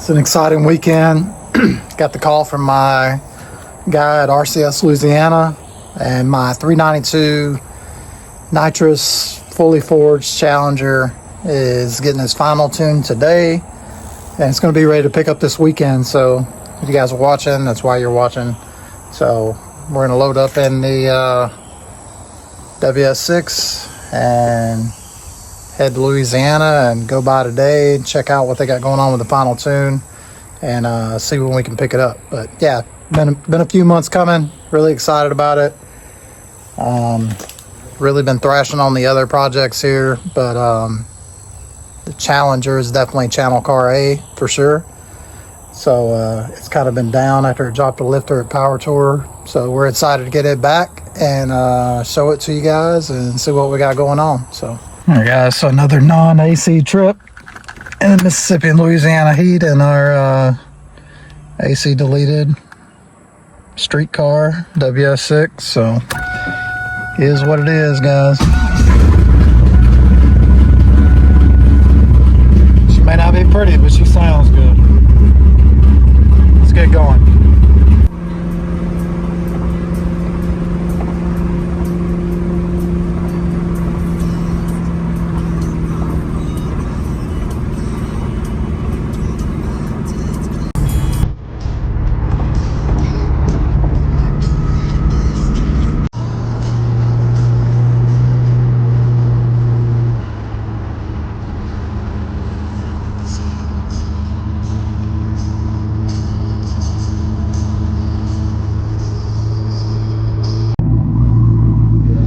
It's an exciting weekend. Got the call from my guy at RCS Louisiana, and my 392 Nitrous fully forged Challenger is getting his final tune today, and it's going to be ready to pick up this weekend. So if you guys are watching, that's why you're watching. So we're going to load up in the WS6 and head to Louisiana and go by today and check out what they got going on with the final tune and see when we can pick it up. But yeah, been a few months coming. Really excited about it. Really been thrashing on the other projects here, but the Challenger is definitely channel car A for sure. So it's kind of been down after it dropped a lifter at Power Tour. So we're excited to get it back and show it to you guys and see what we got going on. So, all right, guys, so another non-AC trip in the Mississippi and Louisiana heat in our AC deleted street car WS6. So is what it is, guys. She may not be pretty, but she sounds good. Let's get going.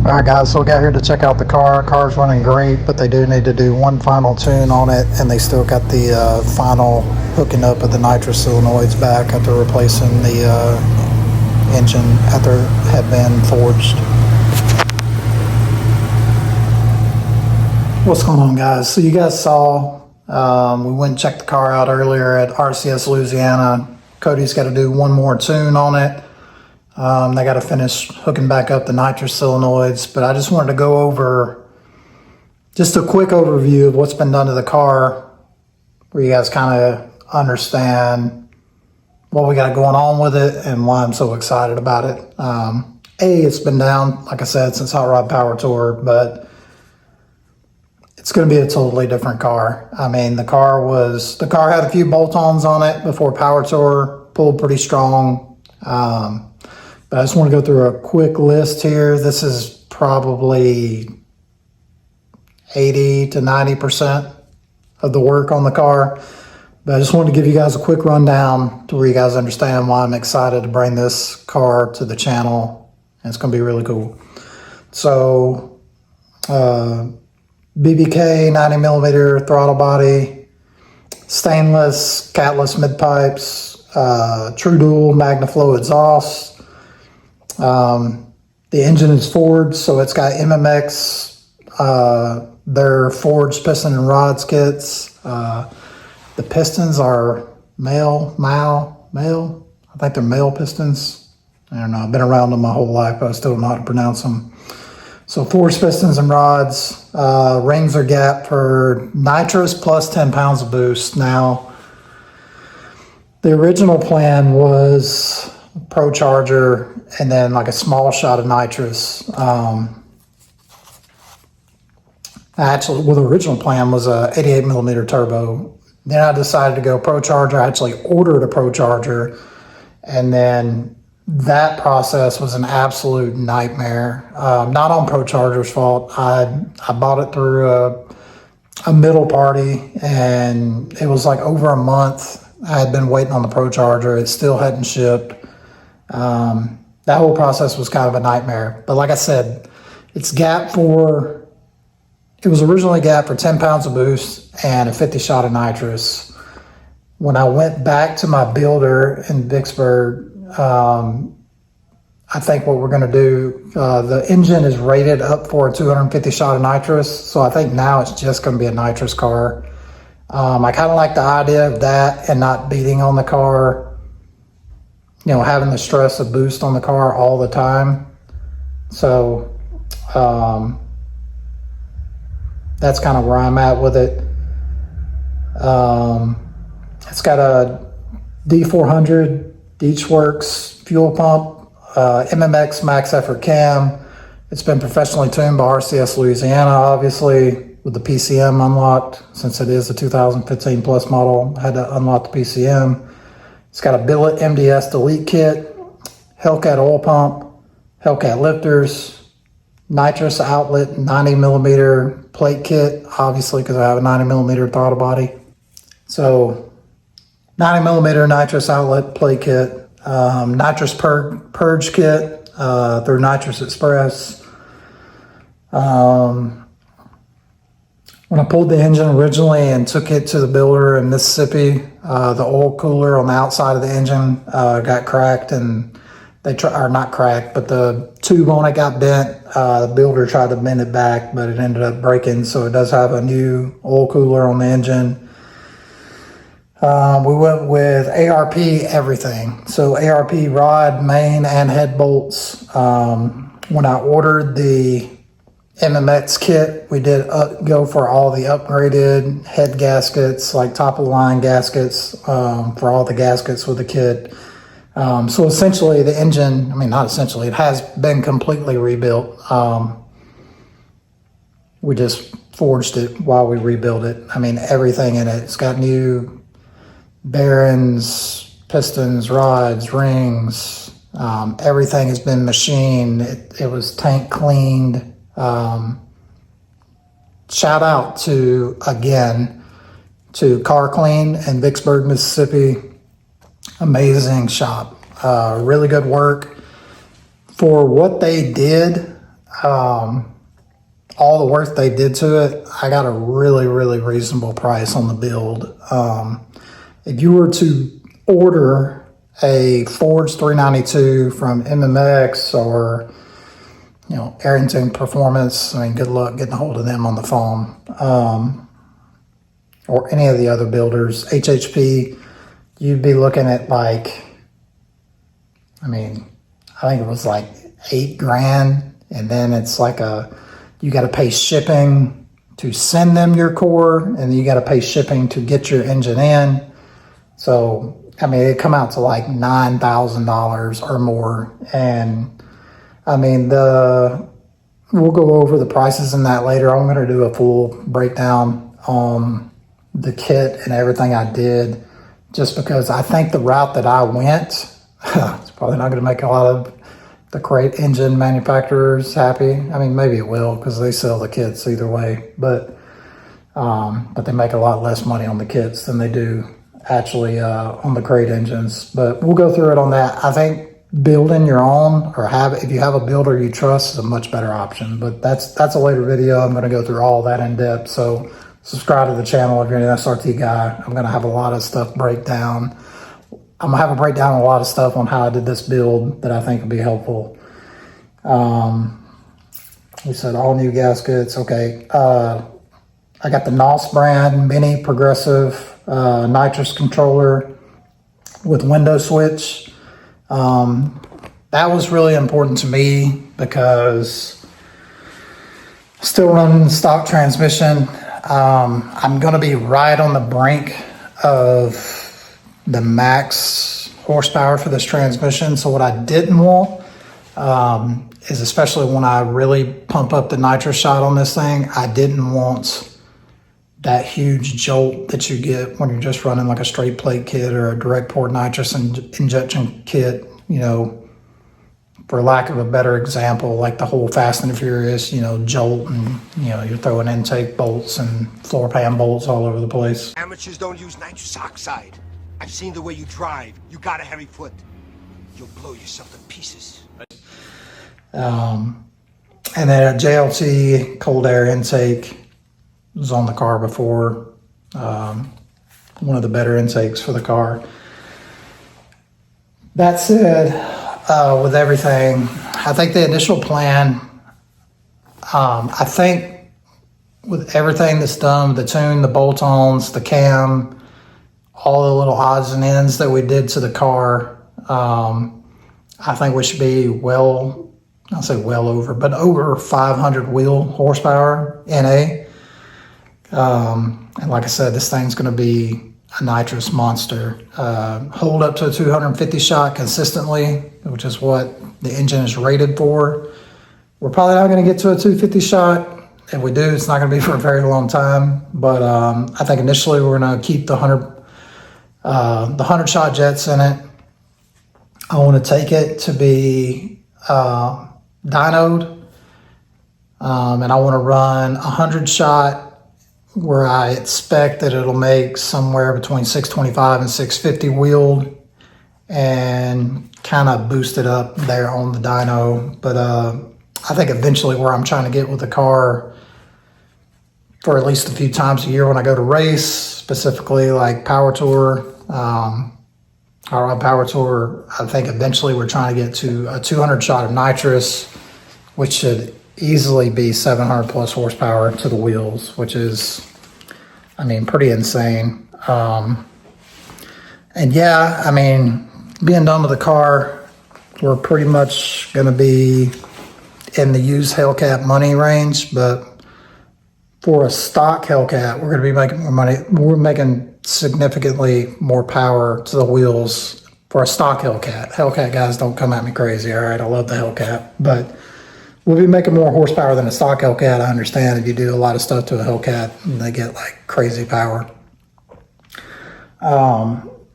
Alright guys, so we got here to check out the car. Car's running great, but they do need to do one final tune on it, and they still got the final hooking up of the nitrous solenoids back after replacing the engine after it had been forged. What's going on, guys? So you guys saw we went and checked the car out earlier at RCS Louisiana. Cody's got to do one more tune on it. They got to finish hooking back up the nitrous solenoids, but I just wanted to go over just a quick overview of what's been done to the car, where you guys kind of understand what we got going on with it and why I'm so excited about it. It's been down, like I said, since Hot Rod Power Tour, but it's going to be a totally different car. I mean, the car had a few bolt-ons on it before Power Tour, pulled pretty strong. But I just want to go through a quick list here. This is probably 80 to 90% of the work on the car. But I just wanted to give you guys a quick rundown to where you guys understand why I'm excited to bring this car to the channel. And it's going to be really cool. So, BBK 90 millimeter throttle body, stainless catless mid pipes, true dual MagnaFlow exhaust. The engine is forged, so it's got MMX, they're forged piston and rods kits. The pistons are male. I think they're male pistons. I don't know, I've been around them my whole life, but I still don't know how to pronounce them. So forged pistons and rods, rings are gapped for nitrous plus 10 pounds of boost. Now, the original plan was Pro Charger and then like a small shot of nitrous. Actually, well, the original plan was a 88 millimeter turbo. Then I decided to go Pro Charger. I actually ordered a Pro Charger, and then that process was an absolute nightmare. Not on Pro Charger's fault. I bought it through a middle party, and it was like over a month. I had been waiting on the Pro Charger. It still hadn't shipped. That whole process was kind of a nightmare. But like I said, it was originally gapped for 10 pounds of boost and a 50 shot of nitrous. When I went back to my builder in Vicksburg, I think what we're going to do, the engine is rated up for a 250 shot of nitrous. So I think now it's just going to be a nitrous car. I kind of like the idea of that and not beating on the car, you know, having the stress of boost on the car all the time. So that's kind of where I'm at with it. It's got a D400 Deechworks fuel pump, MMX max effort cam. It's been professionally tuned by RCS Louisiana, obviously, with the PCM unlocked. Since it is a 2015 plus model, I had to unlock the PCM. It's got a billet MDS delete kit, Hellcat oil pump, Hellcat lifters, Nitrous outlet 90 millimeter plate kit, obviously because I have a 90 millimeter throttle body. So 90 millimeter Nitrous outlet plate kit, Nitrous purge kit through Nitrous Express. When I pulled the engine originally and took it to the builder in Mississippi, the oil cooler on the outside of the engine got cracked, and or not cracked, but the tube on it got bent. The builder tried to bend it back, but it ended up breaking. So it does have a new oil cooler on the engine. We went with ARP everything. So ARP rod, main, and head bolts. When I ordered the MMX kit, we did go for all the upgraded head gaskets, like top of the line gaskets, for all the gaskets with the kit. So essentially the engine, I mean, not essentially, it has been completely rebuilt. We just forged it while we rebuilt it. I mean, everything in it. It's got new bearings, pistons, rods, rings. Everything has been machined. It was tank cleaned. Shout out to, again, to Car Clean in Vicksburg, Mississippi. Amazing shop. Really good work. For what they did, all the work they did to it, I got a really, really reasonable price on the build. If you were to order a Forge 392 from MMX or, you know, Arrington Performance, I mean, good luck getting a hold of them on the phone. Or any of the other builders, HHP, you'd be looking at like, I mean, I think it was like $8,000, and then it's like you got to pay shipping to send them your core, and then you got to pay shipping to get your engine in. So, I mean, it come out to like $9,000 or more. And I mean, we'll go over the prices in that later. I'm going to do a full breakdown on the kit and everything I did, just because I think the route that I went, it's probably not going to make a lot of the crate engine manufacturers happy. I mean, maybe it will, because they sell the kits either way, but they make a lot less money on the kits than they do actually on the crate engines. But we'll go through it on that. I think building your own, or if you have a builder you trust, is a much better option. But that's a later video. I'm going to go through all that in depth. So subscribe to the channel if you're an SRT guy. I'm going to have a lot of stuff breakdown. I'm going to have a breakdown on a lot of stuff on how I did this build that I think will be helpful. We said all new gaskets. Okay. I got the NOS brand mini progressive nitrous controller with window switch. That was really important to me because still running stock transmission. I'm going to be right on the brink of the max horsepower for this transmission. So what I didn't want is, especially when I really pump up the nitrous shot on this thing, I didn't want that huge jolt that you get when you're just running like a straight plate kit or a direct port nitrous injection kit, you know, for lack of a better example, like the whole Fast and Furious, you know, jolt, and, you know, you're throwing intake bolts and floor pan bolts all over the place. Amateurs don't use nitrous oxide. I've seen the way you drive. You got a heavy foot. You'll blow yourself to pieces. And then a JLT cold air intake was on the car before. One of the better intakes for the car. That said, with everything, I think the initial plan, I think with everything that's done, the tune, the bolt-ons, the cam, all the little odds and ends that we did to the car, I think we should be I'll say well over, but over 500 wheel horsepower NA. And like I said, this thing's going to be a nitrous monster. Hold up to a 250 shot consistently, which is what the engine is rated for. We're probably not going to get to a 250 shot. If we do, it's not going to be for a very long time. But I think initially we're going to keep the 100 shot jets in it. I want to take it to be dynoed, and I want to run 100 shot where I expect that it'll make somewhere between 625 and 650 wheeled, and kind of boost it up there on the dyno. But I think eventually where I'm trying to get with the car for at least a few times a year when I go to race, specifically like Power Tour, Power Tour, I think eventually we're trying to get to a 200 shot of nitrous, which should easily be 700 plus horsepower to the wheels, which is, I mean, pretty insane. And yeah, I mean, being done with the car, we're pretty much going to be in the used Hellcat money range, but for a stock Hellcat, we're going to be making more money. We're making significantly more power to the wheels for a stock Hellcat. Hellcat guys, don't come at me crazy, all right? I love the Hellcat, but we'll be making more horsepower than a stock Hellcat. I understand if you do a lot of stuff to a Hellcat, they get like crazy power.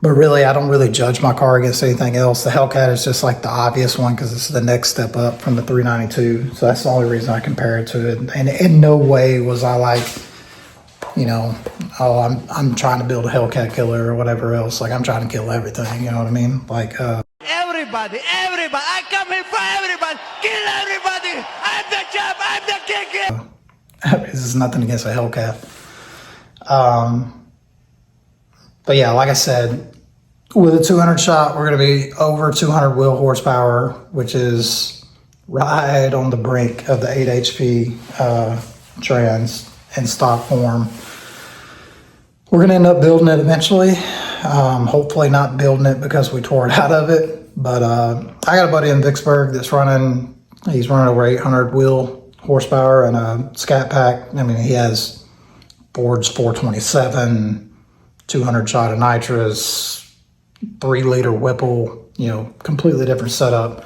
But really, I don't really judge my car against anything else. The Hellcat is just like the obvious one because it's the next step up from the 392. So that's the only reason I compare it to it. And in no way was I like, you know, oh, I'm trying to build a Hellcat killer or whatever else. Like, I'm trying to kill everything, you know what I mean? Like, everybody, I come here for everybody, kill everybody, I'm the champ, I'm the king. This is nothing against a Hellcat. But yeah, like I said, with a 200 shot, we're going to be over 200 wheel horsepower, which is right on the brink of the 8 HP trans in stock form. We're going to end up building it eventually. Hopefully not building it because we tore it out of it. But I got a buddy in Vicksburg that's he's running over 800 wheel horsepower and a Scat Pack. I mean, he has Ford's 427, 200 shot of nitrous, 3-liter Whipple, you know, completely different setup,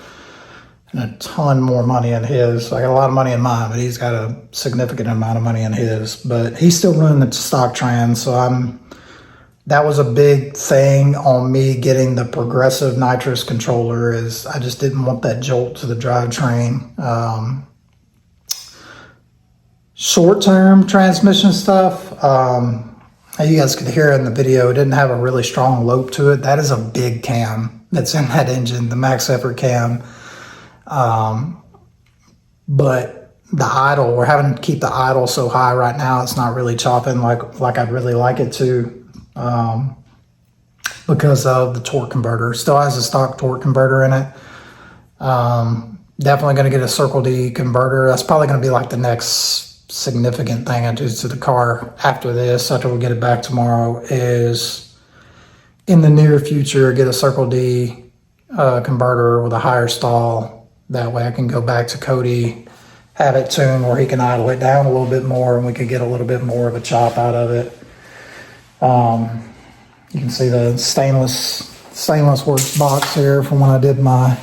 and a ton more money in his. I got a lot of money in mine, but he's got a significant amount of money in his. But he's still running the stock trans, so that was a big thing on me getting the progressive nitrous controller. Is I just didn't want that jolt to the drivetrain. Short-term transmission stuff. You guys could hear in the video, it didn't have a really strong lope to it. That is a big cam that's in that engine, the max effort cam. But the idle, we're having to keep the idle so high right now, it's not really chopping like I'd really like it to, because of the torque converter. It still has a stock torque converter in it. Definitely going to get a Circle D converter. That's probably going to be like the next significant thing I do to the car after this, after we get it back tomorrow, is in the near future get a Circle D converter with a higher stall. That way I can go back to Cody, have it tuned where he can idle it down a little bit more and we can get a little bit more of a chop out of it. You can see the stainless works box here from when I did my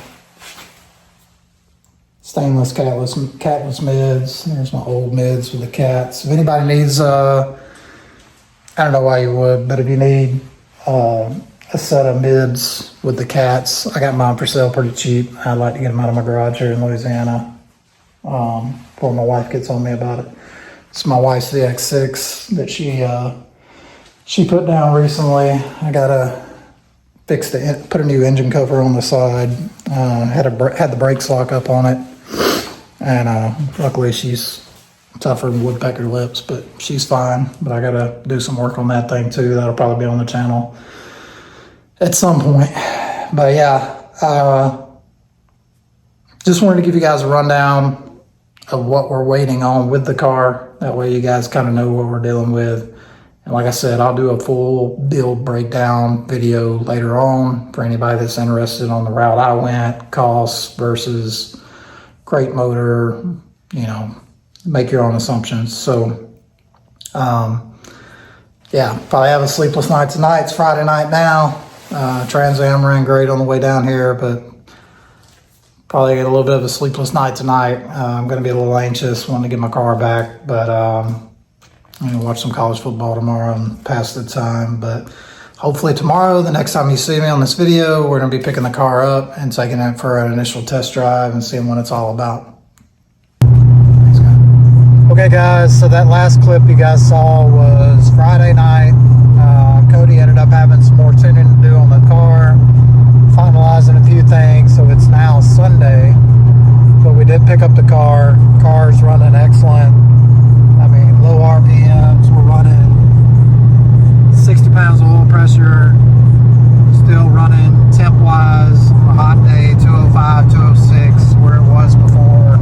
stainless catless mids. There's my old mids with the cats. If anybody needs, I don't know why you would, but if you need a set of mids with the cats, I got mine for sale pretty cheap. I'd like to get them out of my garage here in Louisiana before my wife gets on me about it. It's my wife's ZX6 that she put down recently. I gotta put a new engine cover on the side. Had the brakes lock up on it. And luckily she's tougher than woodpecker lips, but she's fine. But I gotta do some work on that thing too. That'll probably be on the channel at some point. But yeah, just wanted to give you guys a rundown of what we're waiting on with the car. That way you guys kind of know what we're dealing with. And like I said, I'll do a full build breakdown video later on for anybody that's interested on the route I went, costs versus crate motor, you know, make your own assumptions. So yeah, probably have a sleepless night tonight. It's Friday night now. Trans Am ran great on the way down here, but probably get a little bit of a sleepless night tonight. I'm going to be a little anxious, wanting to get my car back, but I'm going to watch some college football tomorrow and pass the time. But hopefully tomorrow, the next time you see me on this video, we're going to be picking the car up and taking it for an initial test drive and seeing what it's all about. Thanks, guys. Okay, guys, so that last clip you guys saw was Friday night. Cody ended up having some more tuning to do on the car, finalizing a few things, so it's now Sunday. But we did pick up the car. Car's running excellent. I mean, low RPMs. We're running 60 pounds of oil pressure. Still running temp-wise. A hot day, 205, 206, where it was before.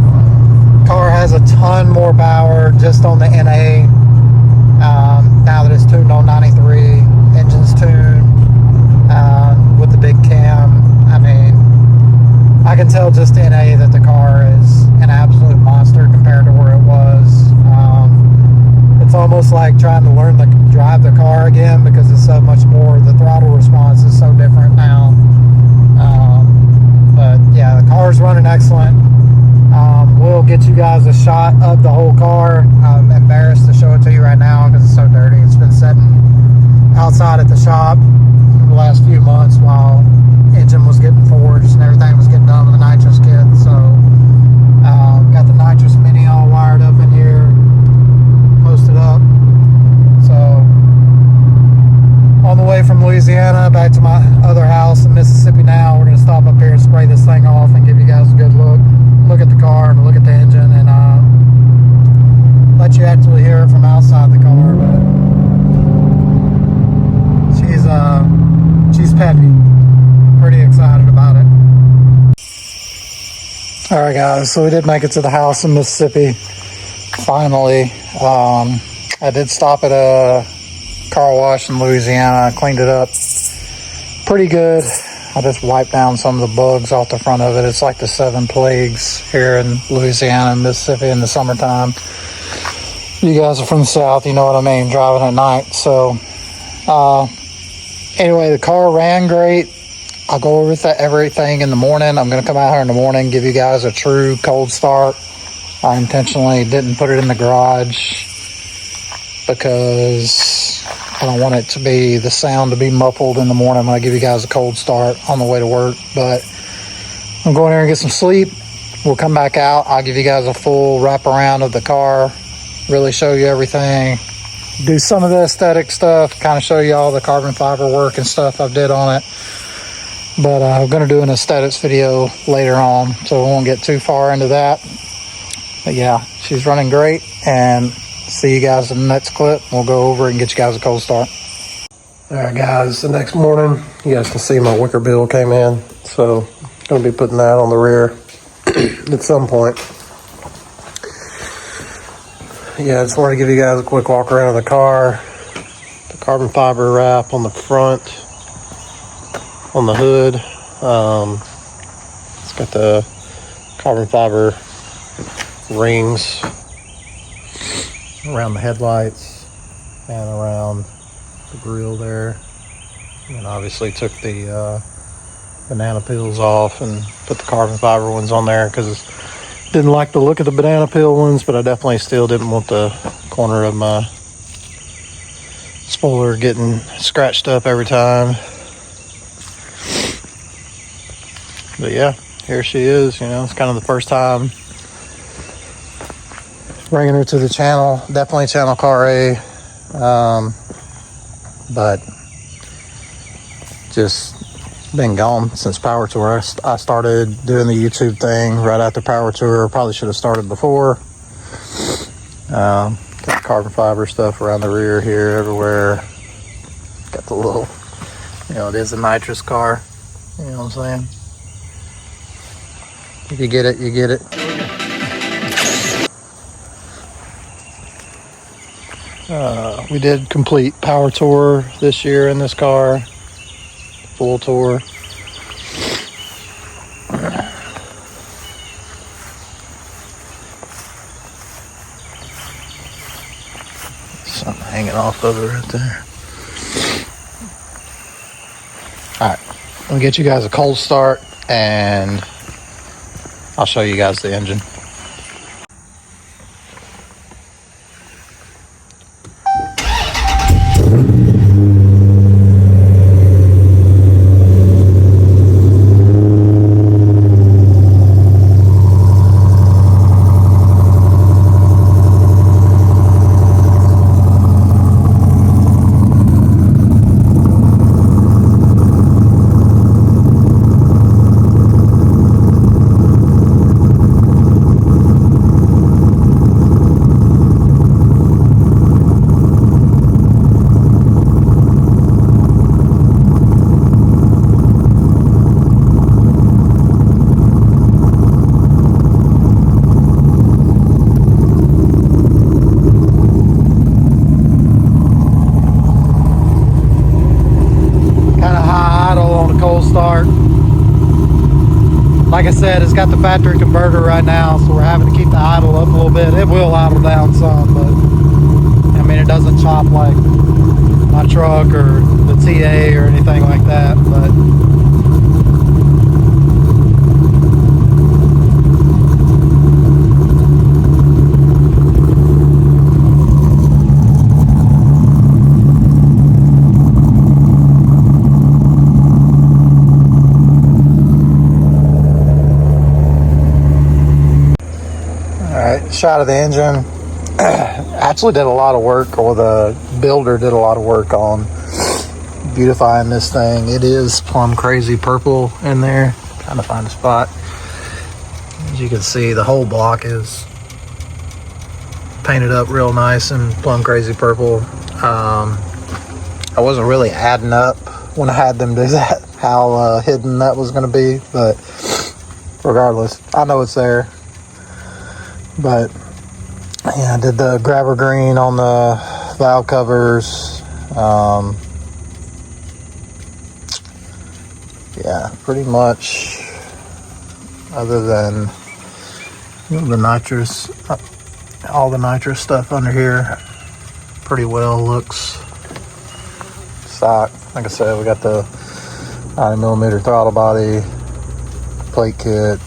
Car has a ton more power just on the NA. Now that it's tuned on 93, engine's tuned with the big cam. I mean, I can tell just NA that the car is an absolute monster compared to where it was. It's almost like trying to learn to drive the car again because it's so much more, the throttle response is so different now. But yeah, the car's running excellent. We'll get you guys a shot of the whole car. I'm embarrassed to show it to you right now because it's so dirty. It's been sitting outside at the shop the last few months while engine was getting forged and everything was getting done with the Nitrous kit. So got the Nitrous Mini all wired up in here, posted up. So on the way from Louisiana back to my other house in Mississippi now, we're going to stop up here and spray this thing off and give you guys a good look at the car and look at the engine, and let you actually hear it from outside the car. But she's peppy, pretty excited about it. All right, guys, so we did make it to the house in Mississippi finally. I did stop at a car wash in Louisiana. I cleaned it up pretty good. I just wiped down some of the bugs off the front of it. It's like the 7 plagues here in Louisiana and Mississippi in the summertime. You guys are from the South, you know what I mean, driving at night. So anyway, the car ran great. I'll go over everything in the morning. I'm going to come out here in the morning, give you guys a true cold start. I intentionally didn't put it in the garage because I don't want it to be, the sound to be muffled in the morning when I give you guys a cold start on the way to work. But I'm going here and get some sleep. We'll come back out. I'll give you guys a full wraparound of the car, really show you everything, do some of the aesthetic stuff, kind of show you all the carbon fiber work and stuff I've did on it. But I'm going to do an aesthetics video later on, so we won't get too far into that. But yeah, she's running great, and see you guys in the next clip. We'll go over it and get you guys a cold start. All right, guys, the next morning, you guys can see my wicker bill came in, so I'm going to be putting that on the rear at some point. Yeah, I just wanted to give you guys a quick walk around of the car. The carbon fiber wrap on the front, on the hood. It's got the carbon fiber rings around the headlights and around the grill there, and obviously took the banana peels off and put the carbon fiber ones on there because didn't like the look of the banana peel ones, but I definitely still didn't want the corner of my spoiler getting scratched up every time. But yeah, here she is. You know, it's kind of the first time bringing her to the channel. Definitely Channel Car A, but just been gone since Power Tour. I started doing the YouTube thing right after Power Tour. Probably should have started before. Got the carbon fiber stuff around the rear here, everywhere. Got the little, you know, it is a Nitrous car. You know what I'm saying? If you get it, you get it. We did complete Power Tour this year in this car, full tour. Something hanging hanging off of it right there. All right, let me get you guys a cold start and I'll show you guys the engine. Like I said, it's got the factory converter right now, so we're having to keep the idle up a little bit. It will idle down some, but I mean, it doesn't chop like my truck or the TA or anything like that, but shot of the engine. Actually did a lot of work, or the builder did a lot of work on beautifying this thing. It is plum crazy purple in there. Trying to find a spot. As you can see, the whole block is painted up real nice and plum crazy purple. I wasn't really adding up when I had them do that, how hidden that was going to be, but regardless, I know it's there. But yeah, I did the grabber green on the valve covers. Yeah, pretty much, other than the nitrous, all the nitrous stuff under here pretty well looks stock. Like I said, we got the 90mm throttle body, plate kit,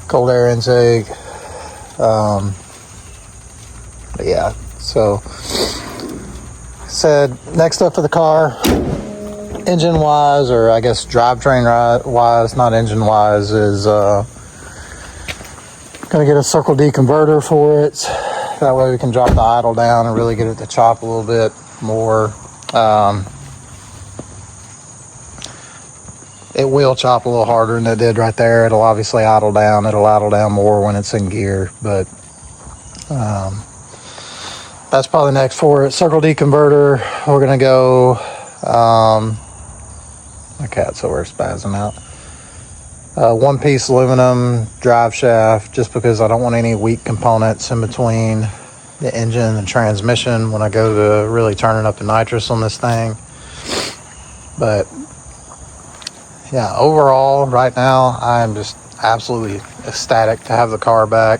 cold air intake. But yeah, so said next up for the car, engine wise, or I guess drivetrain wise, not engine wise, is gonna get a Circle D converter for it. That way we can drop the idle down and really get it to chop a little bit more. It will chop a little harder than it did right there. It'll obviously idle down. It'll idle down more when it's in gear, but that's probably next for it. Circle D converter. We're gonna go. My cat's over spazzing out. One-piece aluminum drive shaft, just because I don't want any weak components in between the engine and transmission when I go to really turning up the nitrous on this thing. But yeah, overall, right now, I'm just absolutely ecstatic to have the car back.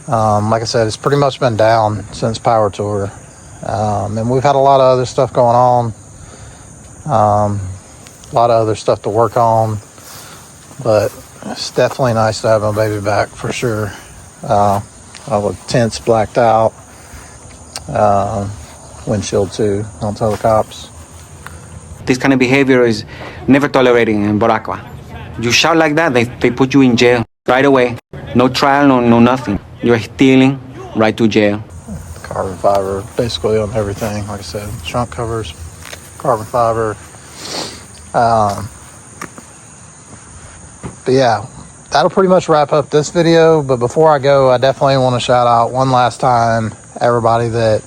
Like I said, it's pretty much been down since Power Tour. And we've had a lot of other stuff going on. A lot of other stuff to work on. But it's definitely nice to have my baby back, for sure. All the tents blacked out. Windshield too, don't tell the cops. This kind of behavior is never tolerated in Boracua. You shout like that, they put you in jail right away. No trial, no nothing. You're stealing, right to jail. Carbon fiber, basically on everything. Like I said, trunk covers, carbon fiber. But yeah, that'll pretty much wrap up this video. But before I go, I definitely want to shout out one last time everybody that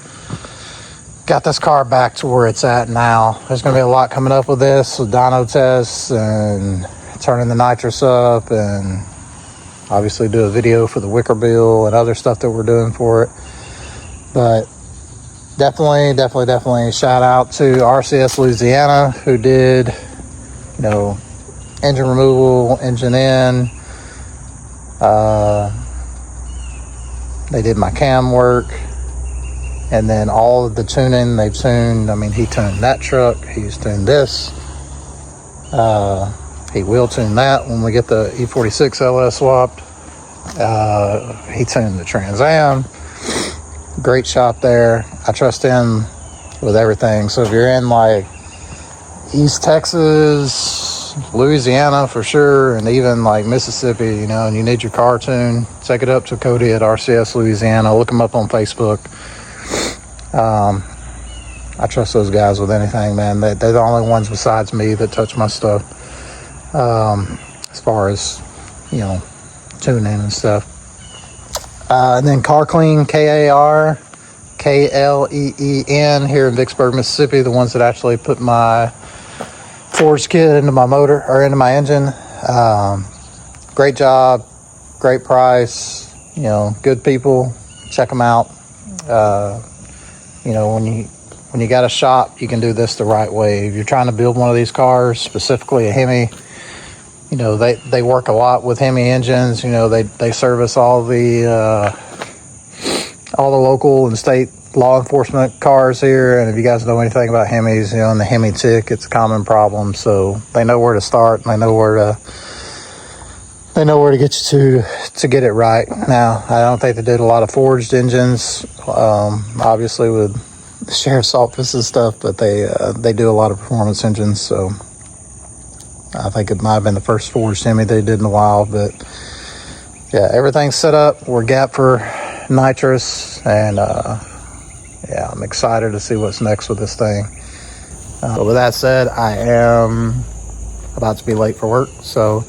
got this car back to where it's at now. There's going to be a lot coming up with this, with dyno tests and turning the nitrous up, and obviously do a video for the wicker bill and other stuff that we're doing for it. But definitely shout out to RCS Louisiana, who did, engine removal, engine in. They did my cam work. And then all of the tuning they've tuned, I mean, he tuned that truck, he's tuned this. He will tune that when we get the E46 LS swapped. He tuned the Trans Am. Great shop there. I trust him with everything. So if you're in like East Texas, Louisiana for sure, and even like Mississippi, you know, and you need your car tuned, take it up to Cody at RCS Louisiana. Look him up on Facebook. I trust those guys with anything, man. They're the only ones besides me that touch my stuff. As far as, you know, tuning and stuff. And then Car Clean, KAR, KLEEN here in Vicksburg, Mississippi. The ones that actually put my forged kit into my motor or into my engine. Great job, great price, you know, good people. Check them out. You know, when you got a shop, you can do this the right way. If you're trying to build one of these cars, specifically a Hemi, you know, they work a lot with Hemi engines. You know, they service all the local and state law enforcement cars here. And if you guys know anything about Hemis, you know, and the Hemi tick, it's a common problem. So they know where to start, and they know where to get you to get it right. Now, I don't think they did a lot of forged engines, obviously with the sheriff's office and stuff, but they do a lot of performance engines. So I think it might have been the first forged Hemi they did in a while. But yeah, everything's set up. We're gapped for Nitrous, and yeah, I'm excited to see what's next with this thing. But with that said, I am about to be late for work, so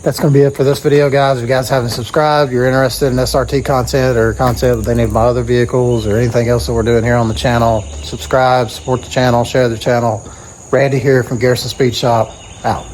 that's going to be it for this video, guys. If you guys haven't subscribed, you're interested in SRT content or content with any of my other vehicles or anything else that we're doing here on the channel, subscribe, support the channel, share the channel. Randy here from Garrison Speed Shop, out.